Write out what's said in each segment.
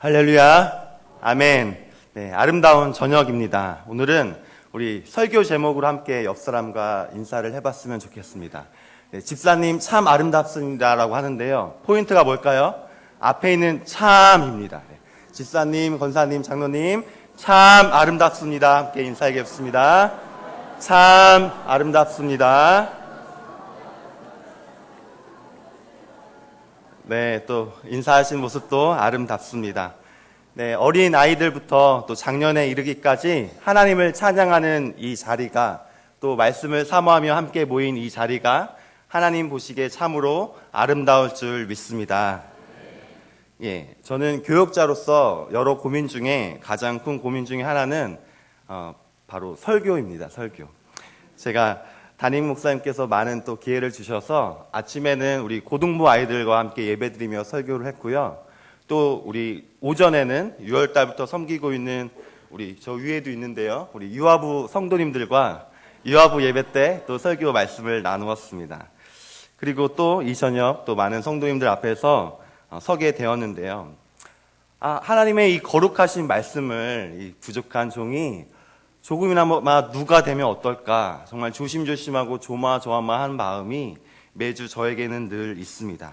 할렐루야, 아멘. 네, 아름다운 저녁입니다. 오늘은 우리 설교 제목으로 함께 옆 사람과 인사를 해봤으면 좋겠습니다. 네, 집사님 참 아름답습니다라고 하는데요. 포인트가 뭘까요? 앞에 있는 참입니다. 네, 집사님, 권사님, 장로님 참 아름답습니다. 함께 인사하겠습니다. 참 아름답습니다. 네, 또 인사하신 모습도 아름답습니다. 네, 어린 아이들부터 또 작년에 이르기까지 하나님을 찬양하는 이 자리가, 또 말씀을 사모하며 함께 모인 이 자리가 하나님 보시기에 참으로 아름다울 줄 믿습니다. 예, 저는 교역자로서 여러 고민 중에 가장 큰 고민 중에 하나는 바로 설교입니다. 설교. 제가 담임 목사님께서 많은 또 기회를 주셔서 아침에는 우리 고등부 아이들과 함께 예배드리며 설교를 했고요. 또 우리 오전에는 6월 달부터 섬기고 있는 우리 저 위에도 있는데요. 우리 유아부 성도님들과 유아부 예배 때 또 설교 말씀을 나누었습니다. 그리고 또 이 저녁 또 많은 성도님들 앞에서 서게 되었는데요. 하나님의 이 거룩하신 말씀을 이 부족한 종이 조금이나마 누가 되면 어떨까, 정말 조심조심하고 조마조마한 마음이 매주 저에게는 늘 있습니다.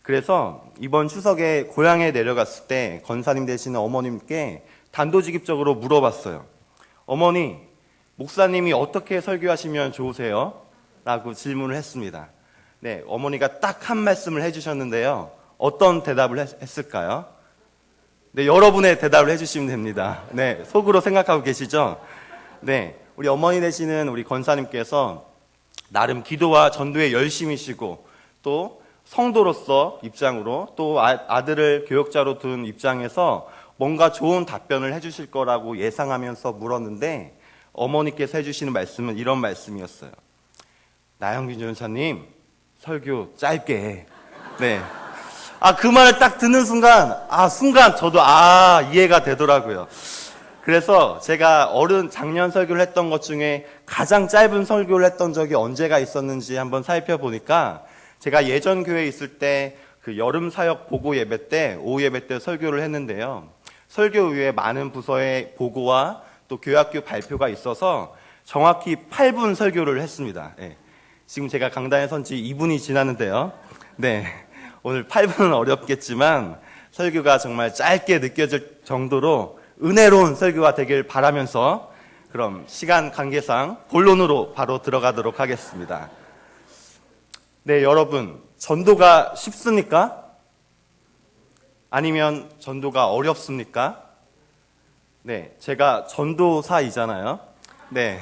그래서 이번 추석에 고향에 내려갔을 때 권사님 되시는 어머님께 단도직입적으로 물어봤어요. 어머니, 목사님이 어떻게 설교하시면 좋으세요? 라고 질문을 했습니다. 네, 어머니가 딱 한 말씀을 해주셨는데요. 어떤 대답을 했을까요? 네, 여러분의 대답을 해주시면 됩니다. 네, 속으로 생각하고 계시죠? 네, 우리 어머니 되시는 우리 권사님께서 나름 기도와 전도에 열심이시고 또 성도로서 입장으로 또 아들을 교역자로 둔 입장에서 뭔가 좋은 답변을 해주실 거라고 예상하면서 물었는데 어머니께서 해주시는 말씀은 이런 말씀이었어요. 나영균 전사님, 설교 짧게 해. 네. 그 말을 딱 듣는 순간 저도 이해가 되더라고요. 그래서 제가 작년 설교를 했던 것 중에 가장 짧은 설교를 했던 적이 언제가 있었는지 한번 살펴보니까 제가 예전 교회에 있을 때 그 여름 사역 보고 예배 때, 오후 예배 때 설교를 했는데요. 설교 후에 많은 부서의 보고와 또 교학교 발표가 있어서 정확히 8분 설교를 했습니다. 네. 지금 제가 강단에 선 지 2분이 지났는데요. 네. 오늘 8분은 어렵겠지만 설교가 정말 짧게 느껴질 정도로 은혜로운 설교가 되길 바라면서 그럼 시간 관계상 본론으로 바로 들어가도록 하겠습니다. 네, 여러분, 전도가 쉽습니까? 아니면 전도가 어렵습니까? 네, 제가 전도사이잖아요. 네.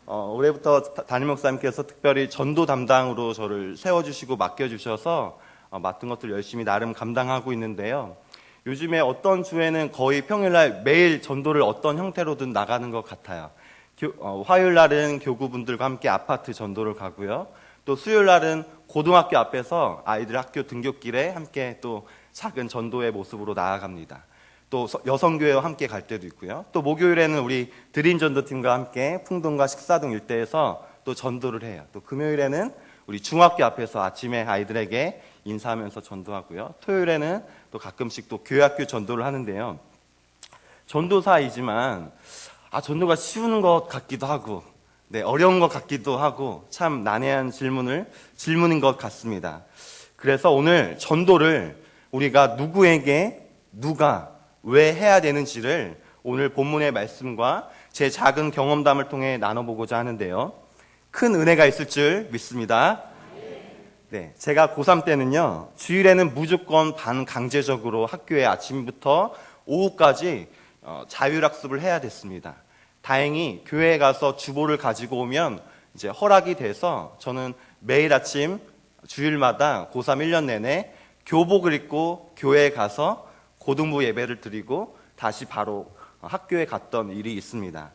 올해부터 담임 목사님께서 특별히 전도 담당으로 저를 세워주시고 맡겨주셔서 맡은 것들 열심히 나름 감당하고 있는데요. 요즘에 어떤 주에는 거의 평일날 매일 전도를 어떤 형태로든 나가는 것 같아요. 화요일날은 교구분들과 함께 아파트 전도를 가고요. 또 수요일날은 고등학교 앞에서 아이들 학교 등굣길에 함께 또 작은 전도의 모습으로 나아갑니다. 또 여성교회와 함께 갈 때도 있고요. 또 목요일에는 우리 드림 전도팀과 함께 풍동과 식사동 일대에서 또 전도를 해요. 또 금요일에는 우리 중학교 앞에서 아침에 아이들에게 인사하면서 전도하고요. 토요일에는 또 가끔씩 또 교회학교 전도를 하는데요. 전도사이지만 전도가 쉬운 것 같기도 하고, 네, 어려운 것 같기도 하고 참 난해한 질문인 것 같습니다. 그래서 오늘 전도를 우리가 누구에게 누가 왜 해야 되는지를 오늘 본문의 말씀과 제 작은 경험담을 통해 나눠보고자 하는데요. 큰 은혜가 있을 줄 믿습니다. 네, 제가 고3 때는요, 주일에는 무조건 반강제적으로 학교에 아침부터 오후까지 자율학습을 해야 됐습니다. 다행히 교회에 가서 주보를 가지고 오면 이제 허락이 돼서 저는 매일 아침 주일마다 고3 1년 내내 교복을 입고 교회에 가서 고등부 예배를 드리고 다시 바로 학교에 갔던 일이 있습니다.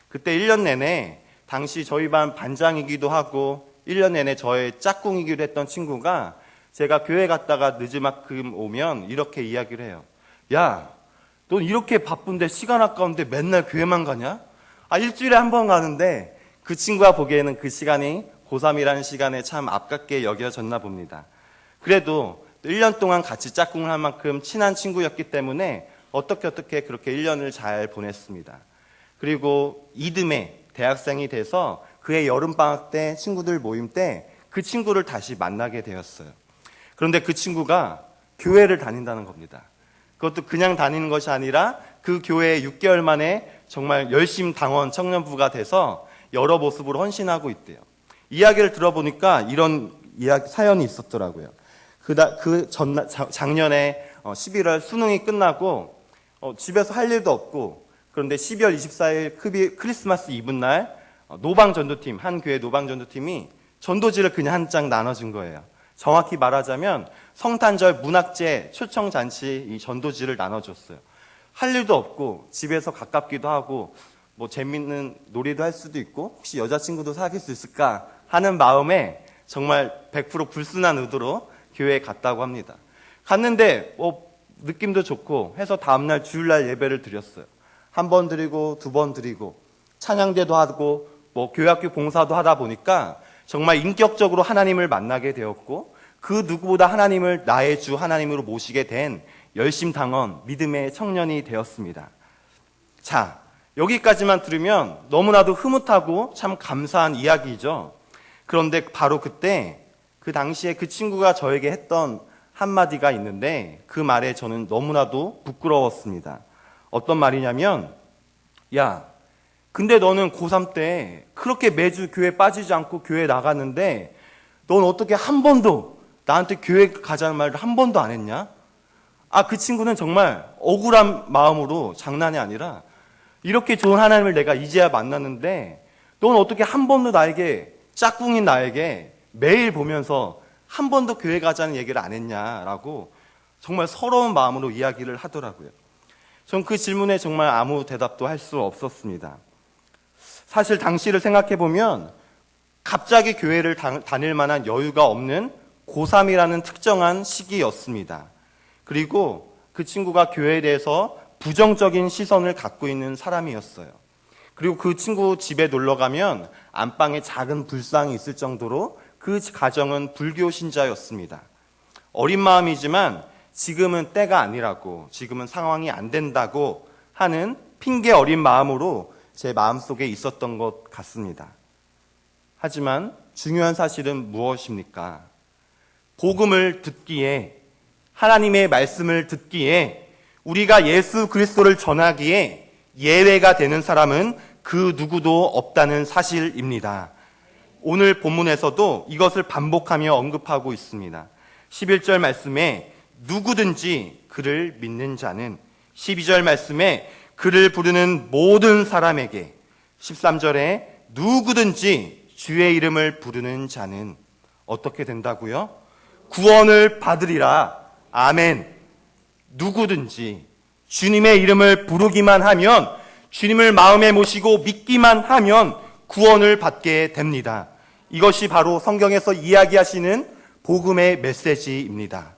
그때 1년 내내 당시 저희 반 반장이기도 하고 1년 내내 저의 짝꿍이기도 했던 친구가 제가 교회 갔다가 늦은만큼 오면 이렇게 이야기를 해요. 야, 넌 이렇게 바쁜데 시간 아까운데 맨날 교회만 가냐? 일주일에 한 번 가는데 그 친구가 보기에는 그 시간이 고3이라는 시간에 참 아깝게 여겨졌나 봅니다. 그래도 또 1년 동안 같이 짝꿍을 한 만큼 친한 친구였기 때문에 어떻게 그렇게 1년을 잘 보냈습니다. 그리고 이듬해 대학생이 돼서 그의 여름방학 때 친구들 모임 때 그 친구를 다시 만나게 되었어요. 그런데 그 친구가 교회를 다닌다는 겁니다. 그것도 그냥 다니는 것이 아니라 그 교회에 6개월 만에 정말 열심 당원 청년부가 돼서 여러 모습으로 헌신하고 있대요. 이야기를 들어보니까 이런 사연이 있었더라고요. 작년에 11월 수능이 끝나고 집에서 할 일도 없고, 그런데 12월 24일 크리스마스 이브 날 노방전도팀, 한 교회 노방전도팀이 전도지를 그냥 한 장 나눠준 거예요. 정확히 말하자면 성탄절 문학제 초청잔치 이 전도지를 나눠줬어요. 할 일도 없고 집에서 가깝기도 하고 뭐 재밌는 놀이도 할 수도 있고 혹시 여자친구도 사귈 수 있을까 하는 마음에 정말 100% 불순한 의도로 교회에 갔다고 합니다. 갔는데 느낌도 좋고 해서 다음날 주일날 예배를 드렸어요. 한 번 드리고 두 번 드리고 찬양대도 하고 교회학교 봉사도 하다 보니까 정말 인격적으로 하나님을 만나게 되었고, 그 누구보다 하나님을 나의 주 하나님으로 모시게 된 열심당원 믿음의 청년이 되었습니다. 자, 여기까지만 들으면 너무나도 흐뭇하고 참 감사한 이야기죠. 그런데 바로 그때 그 당시에 그 친구가 저에게 했던 한마디가 있는데 그 말에 저는 너무나도 부끄러웠습니다. 어떤 말이냐면, 야, 근데 너는 고3 때 그렇게 매주 교회 빠지지 않고 교회 나갔는데 넌 어떻게 한 번도 나한테 교회 가자는 말을 한 번도 안 했냐? 그 친구는 정말 억울한 마음으로 장난이 아니라 이렇게 좋은 하나님을 내가 이제야 만났는데 넌 어떻게 한 번도 나에게, 짝꿍인 나에게 매일 보면서 한 번도 교회 가자는 얘기를 안 했냐라고 정말 서러운 마음으로 이야기를 하더라고요. 전 그 질문에 정말 아무 대답도 할 수 없었습니다. 사실 당시를 생각해보면 갑자기 교회를 다닐 만한 여유가 없는 고3이라는 특정한 시기였습니다. 그리고 그 친구가 교회에 대해서 부정적인 시선을 갖고 있는 사람이었어요. 그리고 그 친구 집에 놀러 가면 안방에 작은 불상이 있을 정도로 그 가정은 불교 신자였습니다. 어린 마음이지만 지금은 때가 아니라고, 지금은 상황이 안 된다고 하는 핑계 어린 마음으로 제 마음속에 있었던 것 같습니다. 하지만 중요한 사실은 무엇입니까? 복음을 듣기에, 하나님의 말씀을 듣기에, 우리가 예수 그리스도를 전하기에 예외가 되는 사람은 그 누구도 없다는 사실입니다. 오늘 본문에서도 이것을 반복하며 언급하고 있습니다. 11절 말씀에 누구든지 그를 믿는 자는, 12절 말씀에 그를 부르는 모든 사람에게, 13절에 누구든지 주의 이름을 부르는 자는 어떻게 된다고요? 구원을 받으리라. 아멘. 누구든지 주님의 이름을 부르기만 하면, 주님을 마음에 모시고 믿기만 하면 구원을 받게 됩니다. 이것이 바로 성경에서 이야기하시는 복음의 메시지입니다.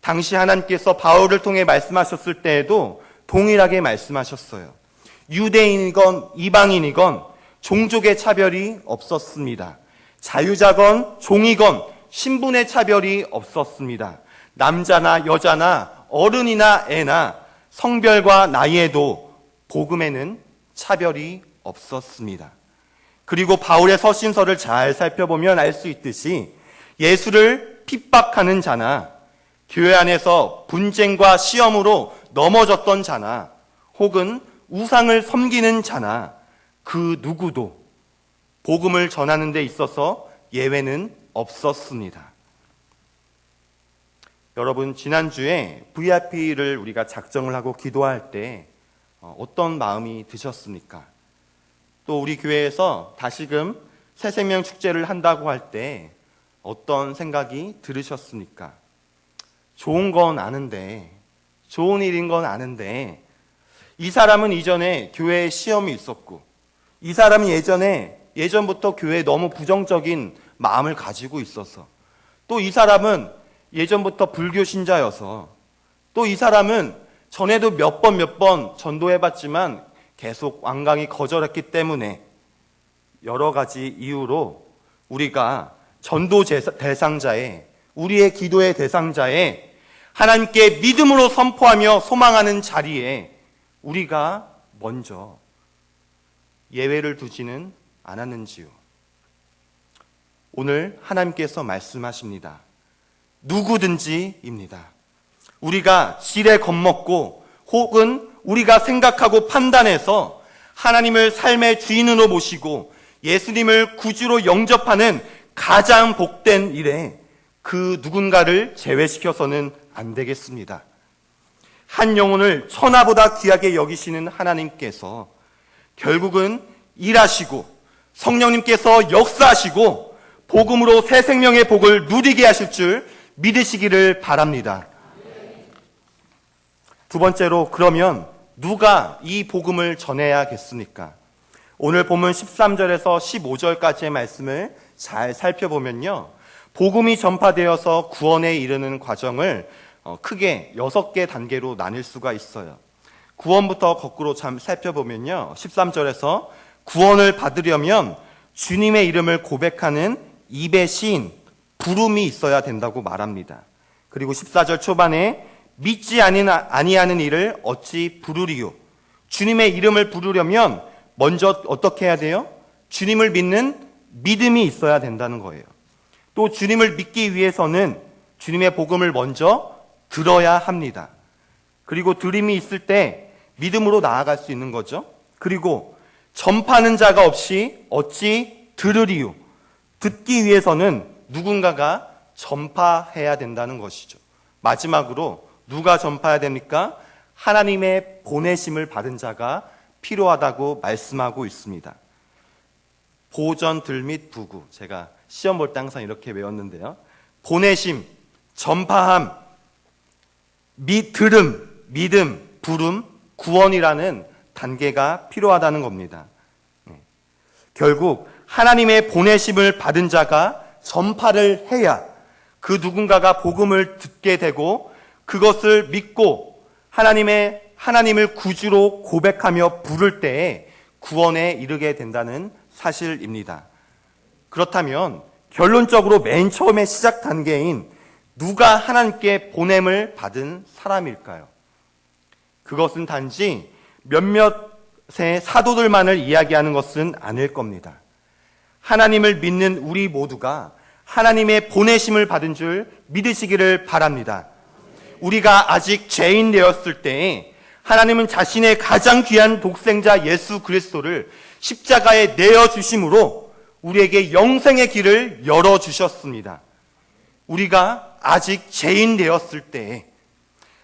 당시 하나님께서 바울을 통해 말씀하셨을 때에도 동일하게 말씀하셨어요. 유대인이건 이방인이건 종족의 차별이 없었습니다. 자유자건 종이건 신분의 차별이 없었습니다. 남자나 여자나 어른이나 애나 성별과 나이에도 복음에는 차별이 없었습니다. 그리고 바울의 서신서를 잘 살펴보면 알 수 있듯이 예수를 핍박하는 자나, 교회 안에서 분쟁과 시험으로 넘어졌던 자나, 혹은 우상을 섬기는 자나, 그 누구도 복음을 전하는 데 있어서 예외는 없었습니다. 여러분, 지난주에 VIP를 우리가 작정을 하고 기도할 때 어떤 마음이 드셨습니까? 또 우리 교회에서 다시금 새생명 축제를 한다고 할 때 어떤 생각이 들으셨습니까? 좋은 건 아는데, 좋은 일인 건 아는데, 이 사람은 이전에 교회에 시험이 있었고, 이 사람은 예전부터 교회에 너무 부정적인 마음을 가지고 있어서, 또 이 사람은 예전부터 불교 신자여서, 또 이 사람은 전에도 몇 번 전도해봤지만 계속 완강히 거절했기 때문에 여러 가지 이유로 우리가 전도 대상자에 우리의 기도의 대상자에 하나님께 믿음으로 선포하며 소망하는 자리에 우리가 먼저 예외를 두지는 않았는지요? 오늘 하나님께서 말씀하십니다. 누구든지입니다. 우리가 지레 겁먹고 혹은 우리가 생각하고 판단해서 하나님을 삶의 주인으로 모시고 예수님을 구주로 영접하는 가장 복된 일에 그 누군가를 제외시켜서는 안 되겠습니다. 한 영혼을 천하보다 귀하게 여기시는 하나님께서 결국은 일하시고 성령님께서 역사하시고 복음으로 새 생명의 복을 누리게 하실 줄 믿으시기를 바랍니다. 두 번째로, 그러면 누가 이 복음을 전해야겠습니까? 오늘 본문 13절에서 15절까지의 말씀을 잘 살펴보면요, 복음이 전파되어서 구원에 이르는 과정을 크게 6개 단계로 나눌 수가 있어요. 구원부터 거꾸로 참 살펴보면요, 13절에서 구원을 받으려면 주님의 이름을 고백하는 입의 시인, 부름이 있어야 된다고 말합니다. 그리고 14절 초반에 믿지 아니하는 이를 어찌 부르리요? 주님의 이름을 부르려면 먼저 어떻게 해야 돼요? 주님을 믿는 믿음이 있어야 된다는 거예요. 또 주님을 믿기 위해서는 주님의 복음을 먼저 들어야 합니다. 그리고 들음이 있을 때 믿음으로 나아갈 수 있는 거죠. 그리고 전파하는 자가 없이 어찌 들으리요? 듣기 위해서는 누군가가 전파해야 된다는 것이죠. 마지막으로 누가 전파해야 됩니까? 하나님의 보내심을 받은 자가 필요하다고 말씀하고 있습니다. 보전, 들 및 부구, 제가 시험 볼 때 항상 이렇게 외웠는데요, 보내심, 전파함, 들음, 믿음, 부름, 구원이라는 단계가 필요하다는 겁니다. 결국 하나님의 보내심을 받은 자가 전파를 해야 그 누군가가 복음을 듣게 되고 그것을 믿고 하나님을 구주로 고백하며 부를 때에 구원에 이르게 된다는 사실입니다. 그렇다면 결론적으로 맨 처음에 시작 단계인 누가 하나님께 보냄을 받은 사람일까요? 그것은 단지 몇몇의 사도들만을 이야기하는 것은 아닐 겁니다. 하나님을 믿는 우리 모두가 하나님의 보내심을 받은 줄 믿으시기를 바랍니다. 우리가 아직 죄인 되었을 때에 하나님은 자신의 가장 귀한 독생자 예수 그리스도를 십자가에 내어주심으로 우리에게 영생의 길을 열어주셨습니다. 우리가 아직 죄인 되었을 때에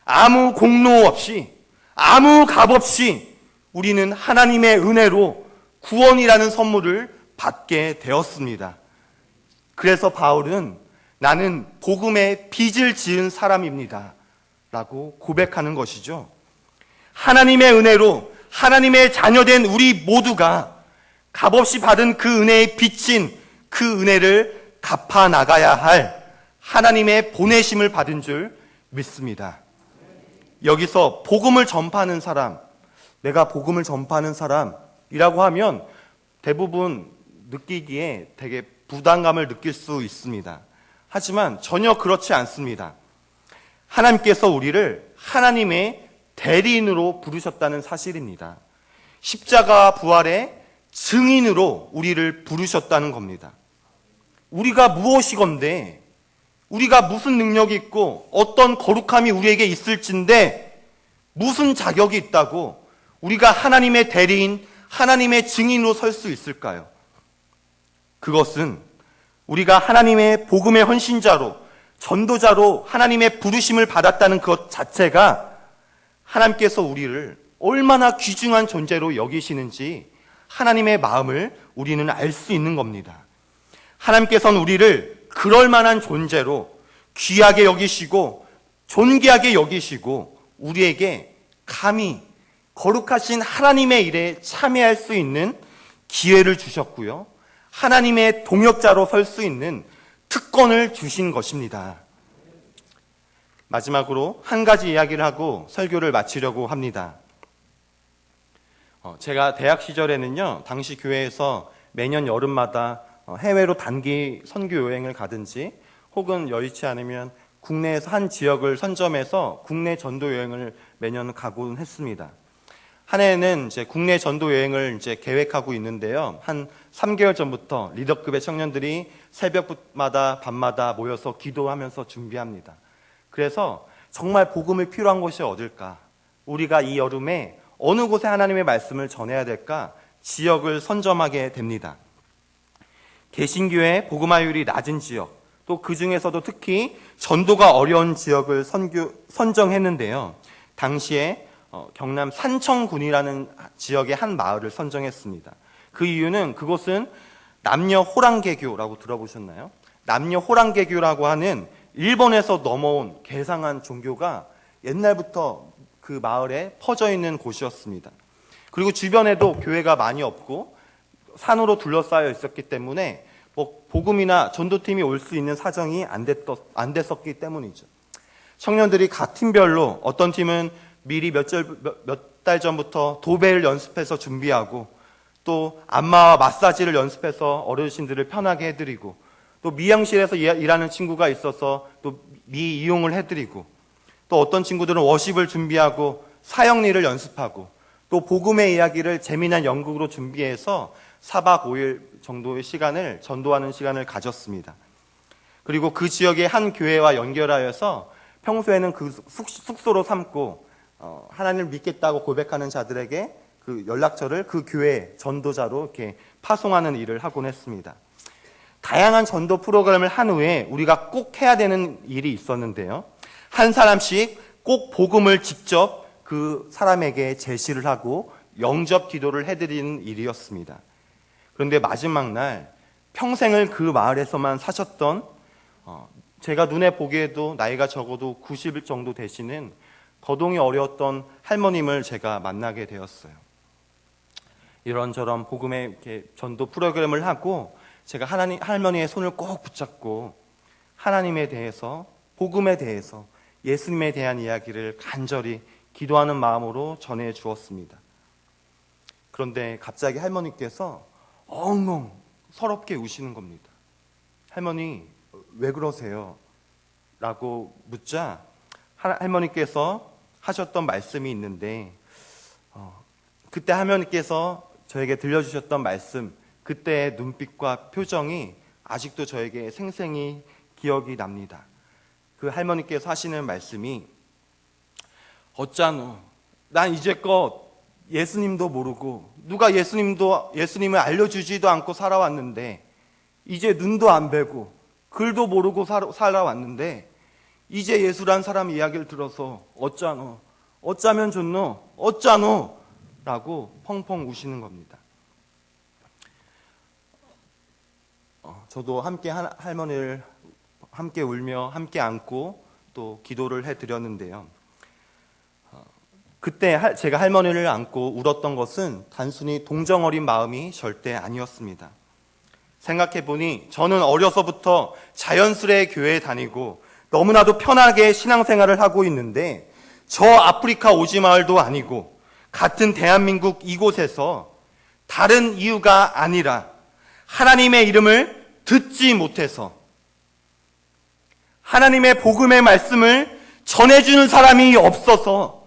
아무 공로 없이 아무 값 없이 우리는 하나님의 은혜로 구원이라는 선물을 받게 되었습니다. 그래서 바울은 나는 복음의 빚을 지은 사람입니다 라고 고백하는 것이죠. 하나님의 은혜로 하나님의 자녀된 우리 모두가 값없이 받은 그 은혜의 빚진 그 은혜를 갚아 나가야 할 하나님의 보내심을 받은 줄 믿습니다. 여기서 복음을 전파하는 사람, 내가 복음을 전파하는 사람이라고 하면 대부분 느끼기에 되게 부담감을 느낄 수 있습니다. 하지만 전혀 그렇지 않습니다. 하나님께서 우리를 하나님의 대리인으로 부르셨다는 사실입니다. 십자가 부활의 증인으로 우리를 부르셨다는 겁니다. 우리가 무엇이건데, 우리가 무슨 능력이 있고 어떤 거룩함이 우리에게 있을진데 무슨 자격이 있다고 우리가 하나님의 대리인, 하나님의 증인으로 설 수 있을까요? 그것은 우리가 하나님의 복음의 헌신자로, 전도자로 하나님의 부르심을 받았다는 것 자체가 하나님께서 우리를 얼마나 귀중한 존재로 여기시는지 하나님의 마음을 우리는 알 수 있는 겁니다. 하나님께서는 우리를 그럴 만한 존재로 귀하게 여기시고 존귀하게 여기시고 우리에게 감히 거룩하신 하나님의 일에 참여할 수 있는 기회를 주셨고요, 하나님의 동역자로 설 수 있는 특권을 주신 것입니다. 마지막으로 한 가지 이야기를 하고 설교를 마치려고 합니다. 제가 대학 시절에는요, 당시 교회에서 매년 여름마다 해외로 단기 선교 여행을 가든지 혹은 여의치 않으면 국내에서 한 지역을 선점해서 국내 전도 여행을 매년 가곤 했습니다. 한 해에는 이제 국내 전도 여행을 이제 계획하고 있는데요. 한 3개월 전부터 리더급의 청년들이 새벽마다 밤마다 모여서 기도하면서 준비합니다. 그래서 정말 복음을 필요한 곳이 어딜까? 우리가 이 여름에 어느 곳에 하나님의 말씀을 전해야 될까? 지역을 선점하게 됩니다. 개신교의 복음화율이 낮은 지역, 또 그 중에서도 특히 전도가 어려운 지역을 선정했는데요. 당시에 경남 산청군이라는 지역의 한 마을을 선정했습니다. 그 이유는 그곳은 남녀 호랑개교라고 들어보셨나요? 남녀 호랑개교라고 하는 일본에서 넘어온 개상한 종교가 옛날부터 그 마을에 퍼져 있는 곳이었습니다. 그리고 주변에도 교회가 많이 없고 산으로 둘러싸여 있었기 때문에 복음이나 전도팀이 올 수 있는 사정이 안 됐었기 때문이죠. 청년들이 각 팀별로 어떤 팀은 미리 몇 달 전부터 도배를 연습해서 준비하고, 또 안마와 마사지를 연습해서 어르신들을 편하게 해드리고, 또 미용실에서 일하는 친구가 있어서 또 미이용을 해드리고, 또 어떤 친구들은 워십을 준비하고 사형리를 연습하고, 또 복음의 이야기를 재미난 연극으로 준비해서 4박 5일 정도의 시간을 전도하는 시간을 가졌습니다. 그리고 그 지역의 한 교회와 연결하여서 평소에는 그 숙소로 삼고 하나님을 믿겠다고 고백하는 자들에게 그 연락처를 그 교회 전도자로 이렇게 파송하는 일을 하곤 했습니다. 다양한 전도 프로그램을 한 후에 우리가 꼭 해야 되는 일이 있었는데요. 한 사람씩 꼭 복음을 직접 그 사람에게 제시를 하고 영접 기도를 해드리는 일이었습니다. 그런데 마지막 날 평생을 그 마을에서만 사셨던 제가 눈에 보기에도 나이가 적어도 90일 정도 되시는 거동이 어려웠던 할머님을 제가 만나게 되었어요. 이런저런 복음의 이렇게 전도 프로그램을 하고 제가 할머니의 손을 꼭 붙잡고 하나님에 대해서, 복음에 대해서, 예수님에 대한 이야기를 간절히 기도하는 마음으로 전해 주었습니다. 그런데 갑자기 할머니께서 엉엉 서럽게 우시는 겁니다. 할머니, 왜 그러세요? 라고 묻자 할머니께서 하셨던 말씀이 있는데, 그때 할머니께서 저에게 들려주셨던 말씀, 그때의 눈빛과 표정이 아직도 저에게 생생히 기억이 납니다. 그 할머니께서 하시는 말씀이, 어쩌노, 난 이제껏 예수님도 모르고 누가 예수님을 알려주지도 않고 살아왔는데, 이제 눈도 안 뵈고 글도 모르고 살아왔는데 이제 예수란 사람 이야기를 들어서 어쩌노, 어쩌면 좋노, 어쩌노 라고 펑펑 우시는 겁니다. 저도 함께 할머니를 함께 울며 함께 안고 또 기도를 해드렸는데요. 그때 제가 할머니를 안고 울었던 것은 단순히 동정어린 마음이 절대 아니었습니다. 생각해보니 저는 어려서부터 자연스레 교회에 다니고 너무나도 편하게 신앙생활을 하고 있는데, 저 아프리카 오지마을도 아니고 같은 대한민국 이곳에서 다른 이유가 아니라 하나님의 이름을 듣지 못해서, 하나님의 복음의 말씀을 전해주는 사람이 없어서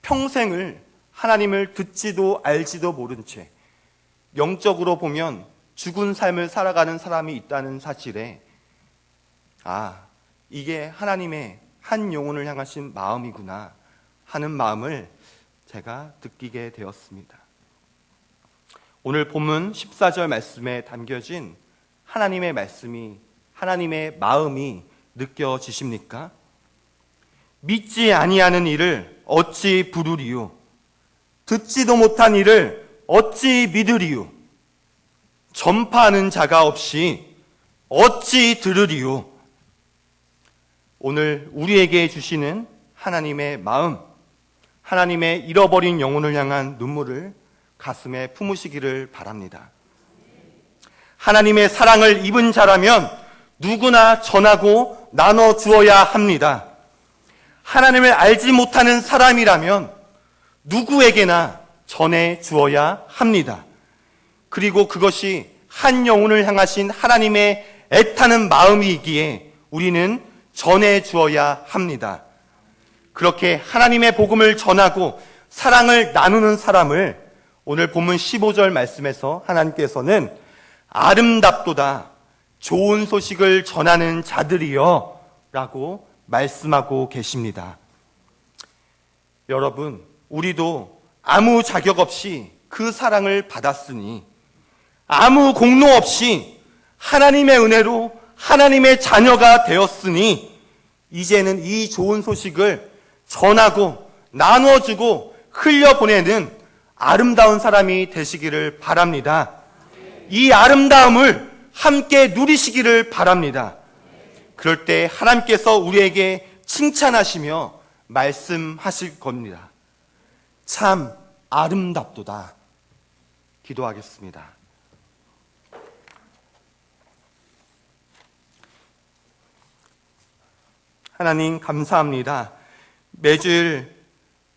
평생을 하나님을 듣지도 알지도 모른 채 영적으로 보면 죽은 삶을 살아가는 사람이 있다는 사실에, 이게 하나님의 한 영혼을 향하신 마음이구나 하는 마음을 제가 느끼게 되었습니다. 오늘 본문 14절 말씀에 담겨진 하나님의 말씀이, 하나님의 마음이 느껴지십니까? 믿지 아니하는 이를 어찌 부르리요? 듣지도 못한 이를 어찌 믿으리요? 전파하는 자가 없이 어찌 들으리요? 오늘 우리에게 주시는 하나님의 마음, 하나님의 잃어버린 영혼을 향한 눈물을 가슴에 품으시기를 바랍니다. 하나님의 사랑을 입은 자라면 누구나 전하고 나눠 주어야 합니다. 하나님을 알지 못하는 사람이라면 누구에게나 전해 주어야 합니다. 그리고 그것이 한 영혼을 향하신 하나님의 애타는 마음이기에 우리는 전해 주어야 합니다. 그렇게 하나님의 복음을 전하고 사랑을 나누는 사람을 오늘 본문 15절 말씀에서 하나님께서는 아름답도다, 좋은 소식을 전하는 자들이여 라고 말씀하고 계십니다. 여러분, 우리도 아무 자격 없이 그 사랑을 받았으니, 아무 공로 없이 하나님의 은혜로 하나님의 자녀가 되었으니, 이제는 이 좋은 소식을 전하고 나눠주고 흘려보내는 아름다운 사람이 되시기를 바랍니다. 이 아름다움을 함께 누리시기를 바랍니다. 그럴 때 하나님께서 우리에게 칭찬하시며 말씀하실 겁니다. 참 아름답도다. 기도하겠습니다. 하나님 감사합니다. 매주일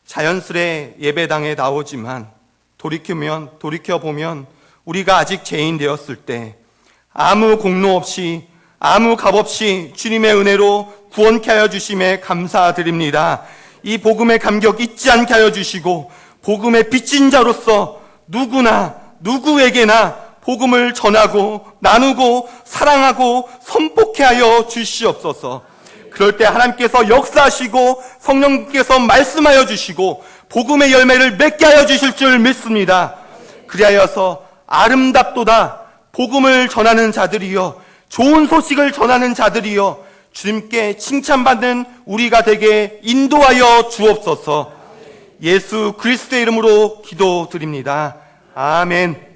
자연스레 예배당에 나오지만 돌이켜보면 우리가 아직 죄인 되었을 때 아무 공로 없이 아무 값 없이 주님의 은혜로 구원케 하여 주심에 감사드립니다. 이 복음의 감격 잊지 않게 하여 주시고 복음의 빚진 자로서 누구에게나 복음을 전하고 나누고 사랑하고 선포케 하여 주시옵소서. 그럴 때 하나님께서 역사하시고 성령께서 말씀하여 주시고 복음의 열매를 맺게 하여 주실 줄 믿습니다. 그리하여서 아름답도다, 복음을 전하는 자들이여, 좋은 소식을 전하는 자들이여, 주님께 칭찬받는 우리가 되게 인도하여 주옵소서. 예수 그리스도의 이름으로 기도드립니다. 아멘.